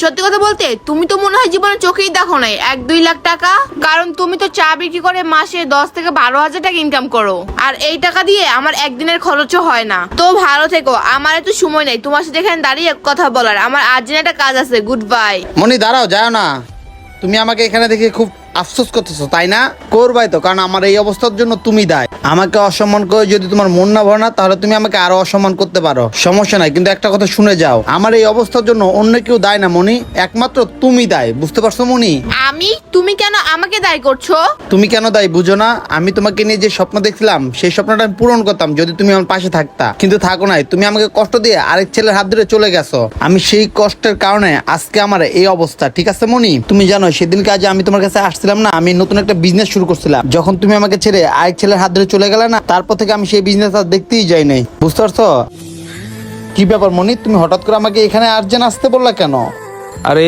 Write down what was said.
সত্যি কথা বলতে তুমি তো মনে হয় জীবনে চোখেই দেখো নাই 1-2 লাখ টাকা। কারণ তুমি তো চা বিক্রি করে মাসে 10 থেকে 12 হাজার টাকা ইনকাম করো, আর এই টাকা দিয়ে আমার একদিনের খরচও হয় না। তো ভালো থেকো, আমার এত সময় নেই তোমার সাথে এখানে দাঁড়িয়ে কথা বলার, আমার আর্জেন্ট একটা কাজ আছে। Good bye. মনি দাঁড়াও, যাও না। তুমি আমাকে এখানে দেখে খুব আফসোস করতেছো তাই না? করবাই তো, কারণ আমার এই অবস্থার জন্য তুমি দায়। আমাকে অসম্মান করে যদি তোমার মন না ভরে না, তাহলে তুমি আমাকে আরো অসম্মান করতে পারো, সমস্যা নাই। কিন্তু একটা কথা শুনে যাও, আমার এই অবস্থার জন্য অন্য কেউ দায় না মনি, একমাত্র তুমি দায়। বুঝতে পারছো মনি? তুমি কেন আমাকে দায়ী করছো? তুমি কেন দায় বুঝো না? আমি তোমাকে নিয়ে যে স্বপ্ন দেখছিলাম, সেই স্বপ্নটা আমি পূরণ করতাম যদি তুমি আমার পাশে থাকতা, কিন্তু থাকো নাই। তুমি আমাকে কষ্ট দিয়ে আরেক ছেলের হাত ধরে চলে গেছো। আমি সেই কষ্টের কারণে আজকে আমার এই অবস্থা, ঠিক আছে মনি? তুমি জানো সেদিন কাজে আমি তোমার কাছে আসছিলাম না, আমি নতুন একটা বিজনেস শুরু করছিলাম। যখন তুমি আমাকে ছেড়ে আরেক ছেলের হাত ধরে চলে গেলে না, তারপর থেকে আমি সেই বিজনেস আর দেখতেই যাই নাই। বুঝতে পারছো? কি ব্যাপার মনি, তুমি হঠাৎ করে আমাকে এখানে আর্জেন্ট আসতে বললা কেন? আরে